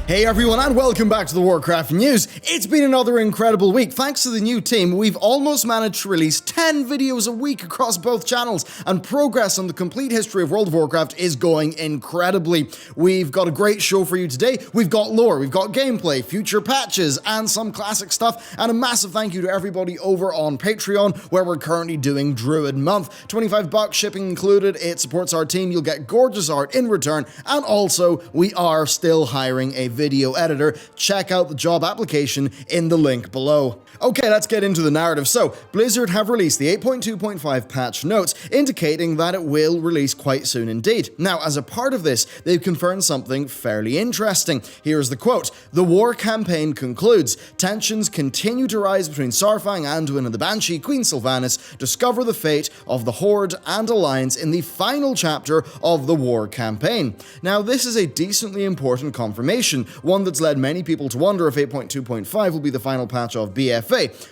Hey everyone, and welcome back to the Warcraft news. It's been another incredible week. Thanks to the new team, we've almost managed to release 10 videos a week across both channels, and progress on the complete history of World of Warcraft is going incredibly. We've got a great show for you today. We've got lore, we've got gameplay, future patches, and some classic stuff, and a massive thank you to everybody over on Patreon, where we're currently doing Druid Month. $25 shipping included. It supports our team. You'll get gorgeous art in return, and also we are still hiring a video editor. Check out the job application in the link below. Okay, let's get into the narrative. So, Blizzard have released the 8.2.5 patch notes, indicating that it will release quite soon indeed. Now, as a part of this, they've confirmed something fairly interesting. Here's the quote. The war campaign concludes. Tensions continue to rise between Saurfang, Anduin, and the Banshee Queen Sylvanas discover the fate of the Horde and Alliance in the final chapter of the war campaign. Now, this is a decently important confirmation, one that's led many people to wonder if 8.2.5 will be the final patch of BFA.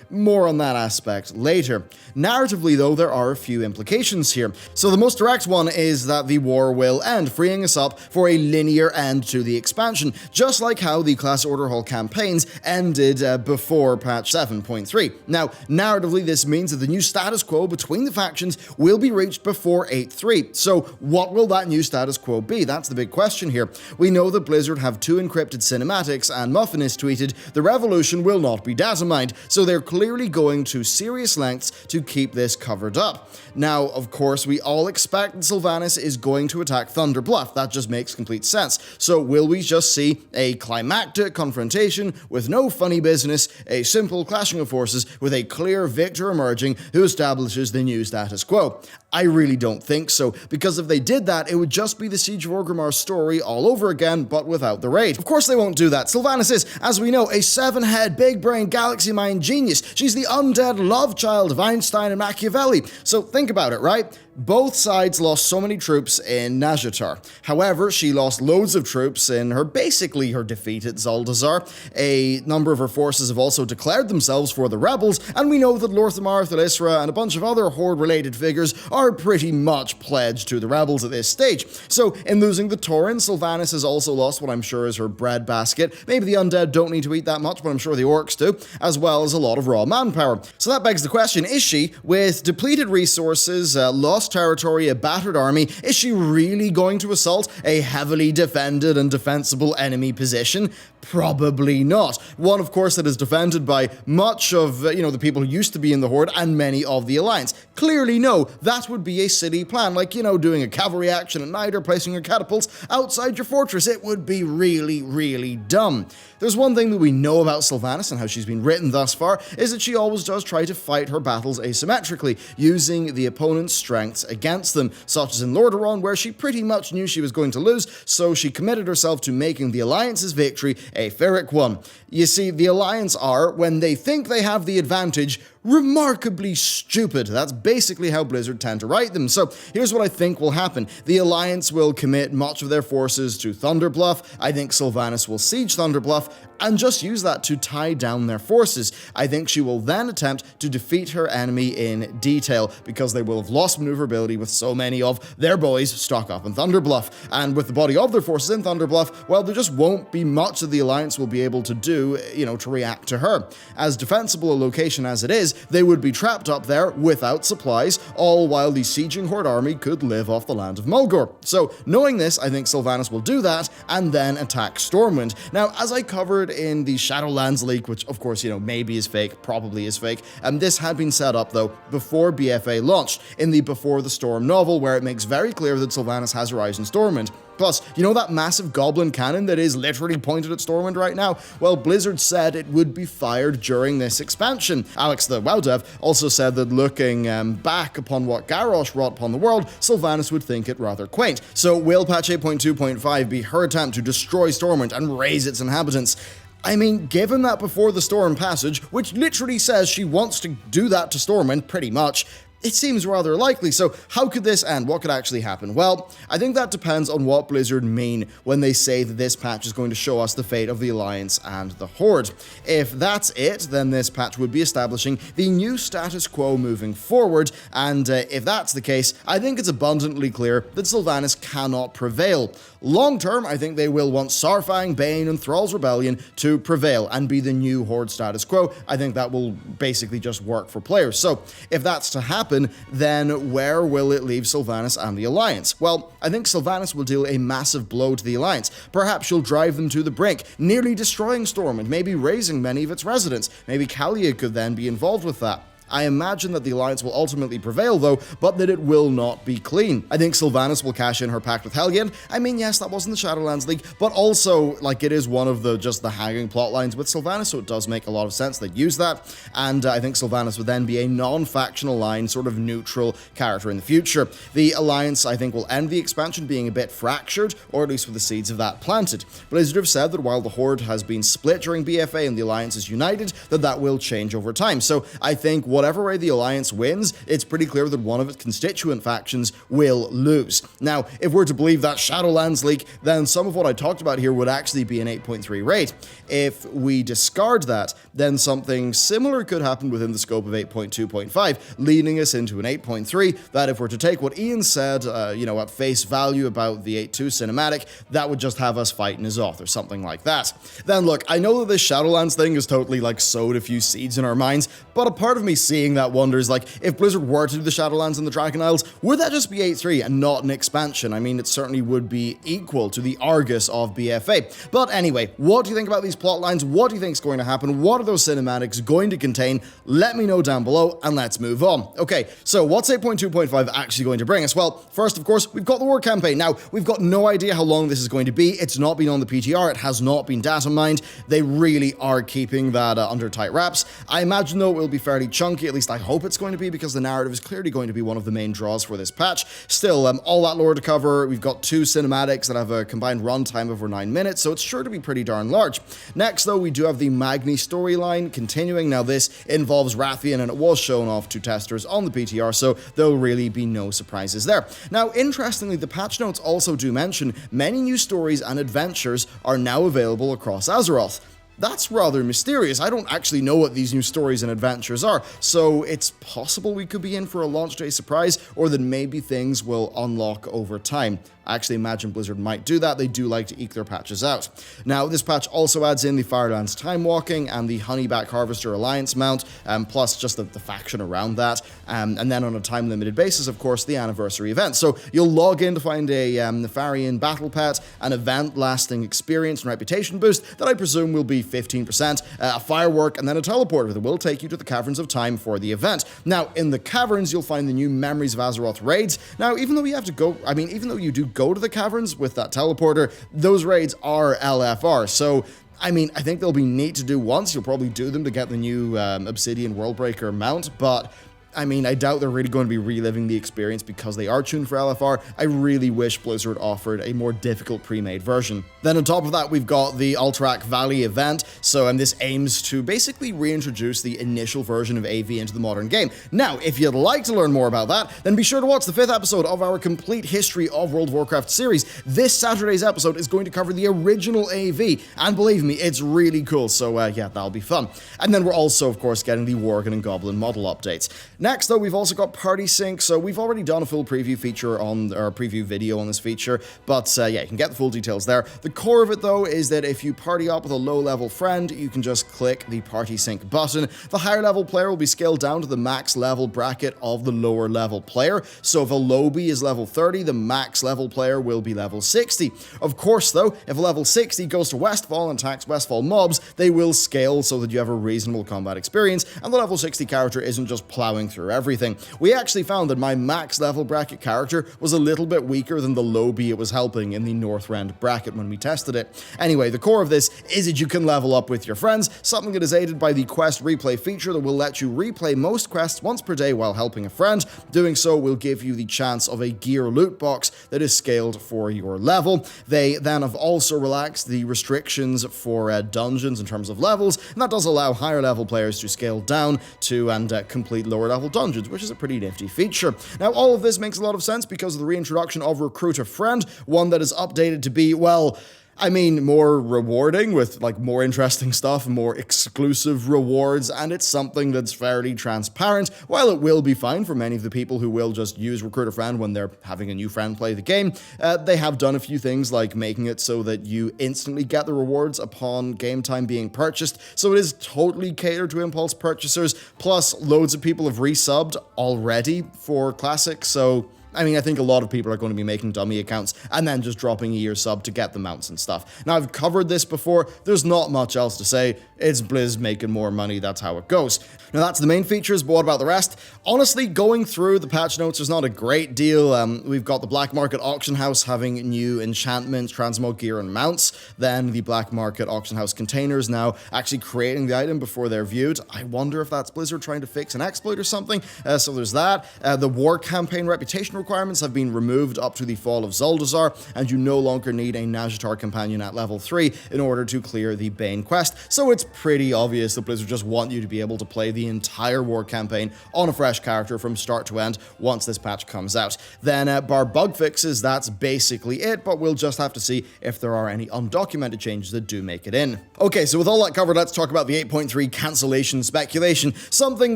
More on that aspect later. Narratively, though, there are a few implications here. So the most direct one is that the war will end, freeing us up for a linear end to the expansion, just like how the Class Order Hall campaigns ended before patch 7.3. Now, narratively, this means that the new status quo between the factions will be reached before 8.3. So what will that new status quo be? That's the big question here. We know that Blizzard have two encrypted cinematics, and Muffinist tweeted, "The revolution will not be data mined," so they're clearly going to serious lengths to keep this covered up. Now, of course, we all expect that Sylvanas is going to attack Thunder Bluff. That just makes complete sense. So will we just see a climactic confrontation with no funny business, a simple clashing of forces with a clear victor emerging who establishes the new status quo? I really don't think so, because if they did that, it would just be the Siege of Orgrimmar story all over again, but without the raid. Of course they won't do that. Sylvanas is, as we know, a seven-head, big-brain, galaxy-mind genius. She's the undead love child of Einstein and Machiavelli. So think about it, right? Both sides lost so many troops in Nazjatar. However, she lost loads of troops in her defeat at Zuldazar. A number of her forces have also declared themselves for the rebels, and we know that Lorthamar, Thalisra, and a bunch of other Horde-related figures are pretty much pledged to the rebels at this stage. So, in losing the Tauren, Sylvanas has also lost what I'm sure is her breadbasket. Maybe the undead don't need to eat that much, but I'm sure the orcs do, as well as a lot of raw manpower. So that begs the question, is she, with depleted resources, lost territory, a battered army, is she really going to assault a heavily defended and defensible enemy position? Probably not. One, of course, that is defended by much of, the people who used to be in the Horde and many of the Alliance. Clearly, no, that would be a silly plan, like, doing a cavalry action at night or placing your catapults outside your fortress. It would be really, really dumb. There's one thing that we know about Sylvanas and how she's been written thus far, is that she always does try to fight her battles asymmetrically, using the opponent's strengths against them, such as in Lordaeron, where she pretty much knew she was going to lose, so she committed herself to making the Alliance's victory a Pyrrhic one. You see, the Alliance are, when they think they have the advantage, remarkably stupid. That's basically how Blizzard tend to write them. So here's what I think will happen. The Alliance will commit much of their forces to Thunder Bluff. I think Sylvanas will siege Thunder Bluff and just use that to tie down their forces. I think she will then attempt to defeat her enemy in detail, because they will have lost maneuverability with so many of their boys stuck up in Thunder Bluff. And with the body of their forces in Thunder Bluff, well, there just won't be much that the Alliance will be able to do, to react to her. As defensible a location as it is, they would be trapped up there without supplies, all while the sieging Horde army could live off the land of Mulgore. So, knowing this, I think Sylvanas will do that, and then attack Stormwind. Now, as I covered in the Shadowlands leak, which of course, maybe is fake, probably is fake, this had been set up, though, before BFA launched, in the Before the Storm novel, where it makes very clear that Sylvanas has Horizon Stormwind. Plus, that massive goblin cannon that is literally pointed at Stormwind right now? Well, Blizzard said it would be fired during this expansion. Alex, the WoW dev, also said that looking back upon what Garrosh wrought upon the world, Sylvanas would think it rather quaint. So will patch 8.2.5 be her attempt to destroy Stormwind and raise its inhabitants? I mean, given that Before the Storm passage, which literally says she wants to do that to Stormwind, pretty much, it seems rather likely. So how could this end? What could actually happen? Well, I think that depends on what Blizzard mean when they say that this patch is going to show us the fate of the Alliance and the Horde. If that's it, then this patch would be establishing the new status quo moving forward, and if that's the case, I think it's abundantly clear that Sylvanas cannot prevail. Long term, I think they will want Saurfang, Bane, and Thrall's Rebellion to prevail and be the new Horde status quo. I think that will basically just work for players. So if that's to happen, then where will it leave Sylvanas and the Alliance? Well, I think Sylvanas will deal a massive blow to the Alliance. Perhaps she'll drive them to the brink, nearly destroying Storm and maybe razing many of its residents. Maybe Kalia could then be involved with that. I imagine that the Alliance will ultimately prevail though, but that it will not be clean. I think Sylvanas will cash in her pact with Helgen. I mean, yes, that wasn't the Shadowlands League, but also, like, it is one of the hanging plot lines with Sylvanas, so it does make a lot of sense they'd use that, and I think Sylvanas would then be a non-faction aligned, sort of neutral character in the future. The Alliance, I think, will end the expansion being a bit fractured, or at least with the seeds of that planted. Blizzard have said that while the Horde has been split during BFA and the Alliance is united, that will change over time. So I think whatever way the Alliance wins, it's pretty clear that one of its constituent factions will lose. Now, if we're to believe that Shadowlands leak, then some of what I talked about here would actually be an 8.3 rate. If we discard that, then something similar could happen within the scope of 8.2.5, leading us into an 8.3, that if we're to take what Ian said, at face value about the 8.2 cinematic, that would just have us fighting Azoth or something like that. Then look, I know that this Shadowlands thing has totally sowed a few seeds in our minds, but a part of me seeing that wonders, if Blizzard were to do the Shadowlands and the Dragon Isles, would that just be 8.3 and not an expansion? I mean, it certainly would be equal to the Argus of BFA. But anyway, what do you think about these plot lines? What do you think is going to happen? What are those cinematics going to contain? Let me know down below, and let's move on. Okay, so what's 8.2.5 actually going to bring us? Well, first, of course, we've got the war campaign. Now, we've got no idea how long this is going to be. It's not been on the PTR. It has not been data mined. They really are keeping that under tight wraps. I imagine, though, it will be fairly chunky. At least I hope it's going to be, because the narrative is clearly going to be one of the main draws for this patch. Still, all that lore to cover. We've got 2 cinematics that have a combined runtime of over 9 minutes, so it's sure to be pretty darn large. Next, though, we do have the Magni storyline continuing. Now, this involves Rathian, and it was shown off to testers on the PTR, so there'll really be no surprises there. Now, interestingly, the patch notes also do mention many new stories and adventures are now available across Azeroth. That's rather mysterious. I don't actually know what these new stories and adventures are, so it's possible we could be in for a launch day surprise, or that maybe things will unlock over time. I actually imagine Blizzard might do that. They do like to eke their patches out. Now, this patch also adds in the Firelands Time Walking and the Honeyback Harvester Alliance mount, plus just the faction around that, and then on a time-limited basis, of course, the Anniversary event. So you'll log in to find a Nefarian Battle Pet, an event-lasting experience and reputation boost that I presume will be 15%, a firework, and then a teleporter that will take you to the Caverns of Time for the event. Now, in the Caverns, you'll find the new Memories of Azeroth raids. Now, even though you do go to the caverns with that teleporter, those raids are LFR, so I think they'll be neat to do once. You'll probably do them to get the new Obsidian Worldbreaker mount, but I doubt they're really going to be reliving the experience because they are tuned for LFR. I really wish Blizzard offered a more difficult pre-made version. Then on top of that, we've got the Alterac Valley event, and this aims to basically reintroduce the initial version of AV into the modern game. Now, if you'd like to learn more about that, then be sure to watch the 5th episode of our complete history of World of Warcraft series. This Saturday's episode is going to cover the original AV, and believe me, it's really cool, so yeah, that'll be fun. And then we're also, of course, getting the Worgen and Goblin model updates. Next, though, we've also got Party Sync, so we've already done a full preview feature preview video on this feature, but yeah, you can get the full details there. The core of it, though, is that if you party up with a low-level friend, you can just click the Party Sync button. The higher-level player will be scaled down to the max level bracket of the lower-level player, so if a lowbie is level 30, the max-level player will be level 60. Of course, though, if a level 60 goes to Westfall and attacks Westfall mobs, they will scale so that you have a reasonable combat experience, and the level 60 character isn't just plowing through everything. We actually found that my max level bracket character was a little bit weaker than the lowbie it was helping in the Northrend bracket when we tested it. Anyway, the core of this is that you can level up with your friends, something that is aided by the quest replay feature that will let you replay most quests once per day while helping a friend. Doing so will give you the chance of a gear loot box that is scaled for your level. They then have also relaxed the restrictions for dungeons in terms of levels, and that does allow higher level players to scale down to and complete lower level level dungeons, which is a pretty nifty feature. Now, all of this makes a lot of sense because of the reintroduction of Recruit a Friend, one that is updated to be, well, I mean, more rewarding with like more interesting stuff, more exclusive rewards, and it's something that's fairly transparent. While it will be fine for many of the people who will just use Recruit a Friend when they're having a new friend play the game, they have done a few things like making it so that you instantly get the rewards upon game time being purchased. So it is totally catered to impulse purchasers, plus loads of people have resubbed already for Classic, so I mean, I think a lot of people are going to be making dummy accounts and then just dropping a year sub to get the mounts and stuff. Now, I've covered this before. There's not much else to say. It's Blizz making more money. That's how it goes. Now, that's the main features, but what about the rest? Honestly, going through the patch notes, there's not a great deal. We've got the Black Market Auction House having new enchantments, transmog gear, and mounts. Then the Black Market Auction House containers now actually creating the item before they're viewed. I wonder if that's Blizzard trying to fix an exploit or something. So there's that. The War Campaign reputation requirements have been removed up to the Fall of Zuldazar, and you no longer need a Nazjatar companion at level 3 in order to clear the Bane quest. So it's pretty obvious that Blizzard just want you to be able to play the entire War Campaign on a fresh character from start to end once this patch comes out. Then bar bug fixes, that's basically it, but we'll just have to see if there are any undocumented changes that do make it in. Okay, so with all that covered, let's talk about the 8.3 cancellation speculation, something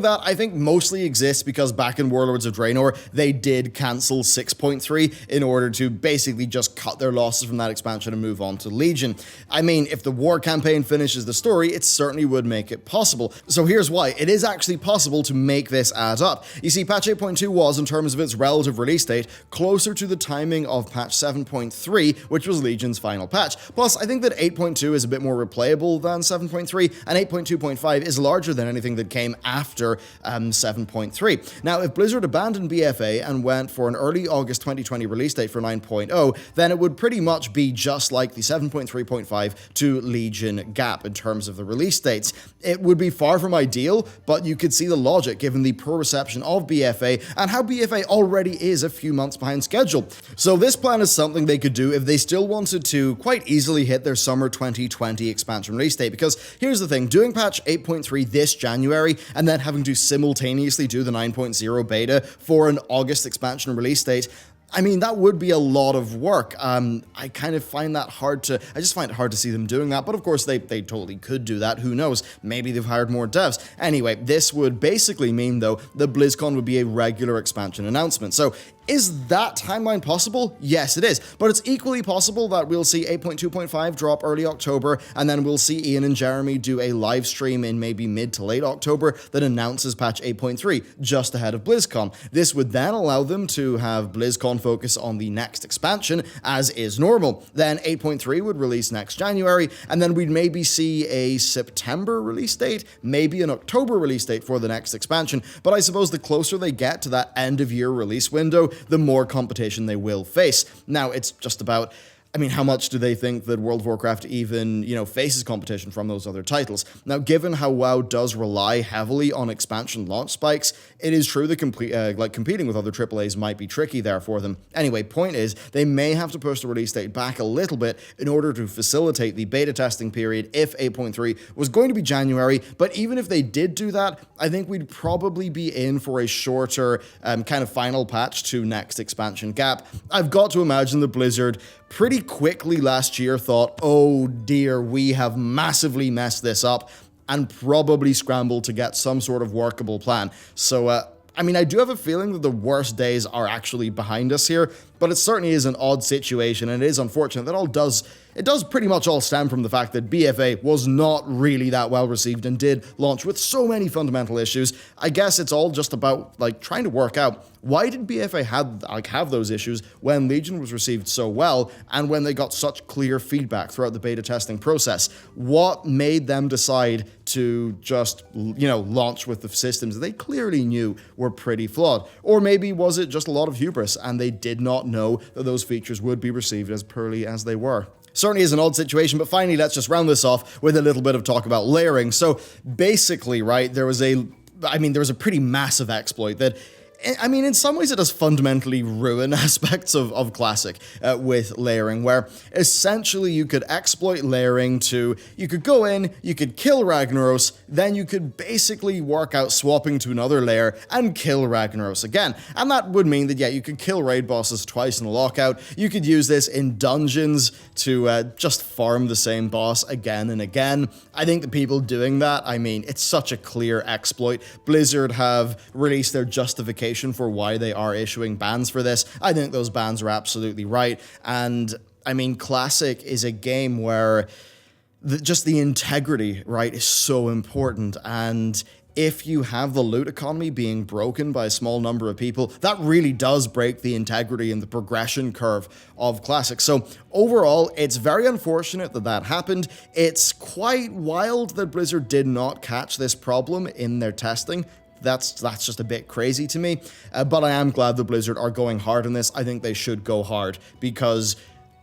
that I think mostly exists because back in Warlords of Draenor, they did cancel 6.3 in order to basically just cut their losses from that expansion and move on to Legion. I mean, if the War Campaign finishes the story, it certainly would make it possible. So here's why. It is actually possible to make this add up. You see, patch 8.2 was, in terms of its relative release date, closer to the timing of patch 7.3, which was Legion's final patch. Plus, I think that 8.2 is a bit more replayable than 7.3, and 8.2.5 is larger than anything that came after 7.3. Now, if Blizzard abandoned BFA and went for an early August 2020 release date for 9.0, then it would pretty much be just like the 7.3.5 to Legion gap in terms of the release dates. It would be far from ideal, but you could see the logic given the poor reception of BFA and how BFA already is a few months behind schedule. So this plan is something they could do if they still wanted to quite easily hit their summer 2020 expansion release date, because here's the thing, doing patch 8.3 this January and then having to simultaneously do the 9.0 beta for an August expansion release date, I mean, that would be a lot of work. I kind of find that I just find it hard to see them doing that, but of course they totally could do that, who knows, maybe they've hired more devs. Anyway, this would basically mean though that BlizzCon would be a regular expansion announcement. So is that timeline possible? Yes, it is. But it's equally possible that we'll see 8.2.5 drop early October, and then we'll see Ian and Jeremy do a live stream in maybe mid to late October that announces patch 8.3 just ahead of BlizzCon. This would then allow them to have BlizzCon focus on the next expansion, as is normal. Then 8.3 would release next January, and then we'd maybe see a September release date, maybe an October release date for the next expansion. But I suppose the closer they get to that end of year release window, the more competition they will face. Now, it's just about, I mean, how much do they think that World of Warcraft even, faces competition from those other titles? Now, given how WoW does rely heavily on expansion launch spikes, it is true that competing with other AAAs might be tricky there for them. Anyway, point is, they may have to push the release date back a little bit in order to facilitate the beta testing period if 8.3 was going to be January, but even if they did do that, I think we'd probably be in for a shorter kind of final patch to next expansion gap. I've got to imagine that Blizzard pretty quickly last year thought, oh dear, we have massively messed this up, and probably scrambled to get some sort of workable plan. So, I mean, I do have a feeling that the worst days are actually behind us here, but it certainly is an odd situation, and it is unfortunate that it does pretty much all stem from the fact that BFA was not really that well received and did launch with so many fundamental issues. I guess it's all just about trying to work out, why did BFA have those issues when Legion was received so well and when they got such clear feedback throughout the beta testing process? What made them decide to just, launch with the systems that they clearly knew were pretty flawed? Or maybe was it just a lot of hubris and they did not know that those features would be received as poorly as they were? Certainly is an odd situation, but finally, let's just round this off with a little bit of talk about layering. So basically, right, there was a pretty massive exploit that I mean, in some ways it does fundamentally ruin aspects of Classic with layering, where essentially you could exploit layering to, you could go in, you could kill Ragnaros, then you could basically work out swapping to another layer and kill Ragnaros again. And that would mean that, yeah, you could kill raid bosses twice in a lockout, you could use this in dungeons to just farm the same boss again and again. I think the people doing that, I mean, it's such a clear exploit. Blizzard have released their justification for why they are issuing bans for this. I think those bans are absolutely right. And I mean, Classic is a game where just the integrity, right, is so important. And if you have the loot economy being broken by a small number of people, that really does break the integrity and the progression curve of Classic. So overall, it's very unfortunate that that happened. It's quite wild that Blizzard did not catch this problem in their testing. That's just a bit crazy to me, but I am glad that Blizzard are going hard on this. I think they should go hard because,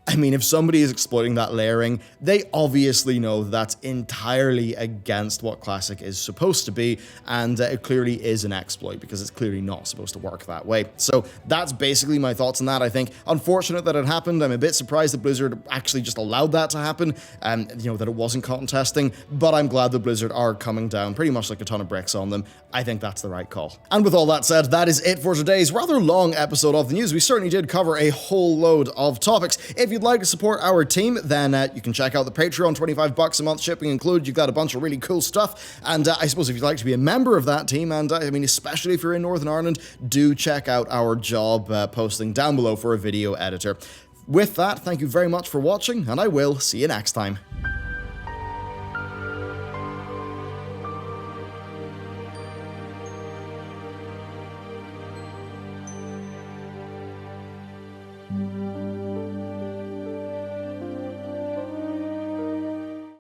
I mean, if somebody is exploiting that layering, they obviously know that's entirely against what Classic is supposed to be, and it clearly is an exploit because it's clearly not supposed to work that way. So that's basically my thoughts on that. I think unfortunate that it happened. I'm a bit surprised that Blizzard actually just allowed that to happen, you know, that it wasn't caught in testing, but I'm glad that Blizzard are coming down pretty much like a ton of bricks on them. I think that's the right call. And with all that said, that is it for today's rather long episode of the news. We certainly did cover a whole load of topics. If you'd like to support our team, then you can check out the Patreon, $25 a month, shipping included. You've got a bunch of really cool stuff. And I suppose if you'd like to be a member of that team, and I mean, especially if you're in Northern Ireland, do check out our job posting down below for a video editor. With that, thank you very much for watching, and I will see you next time.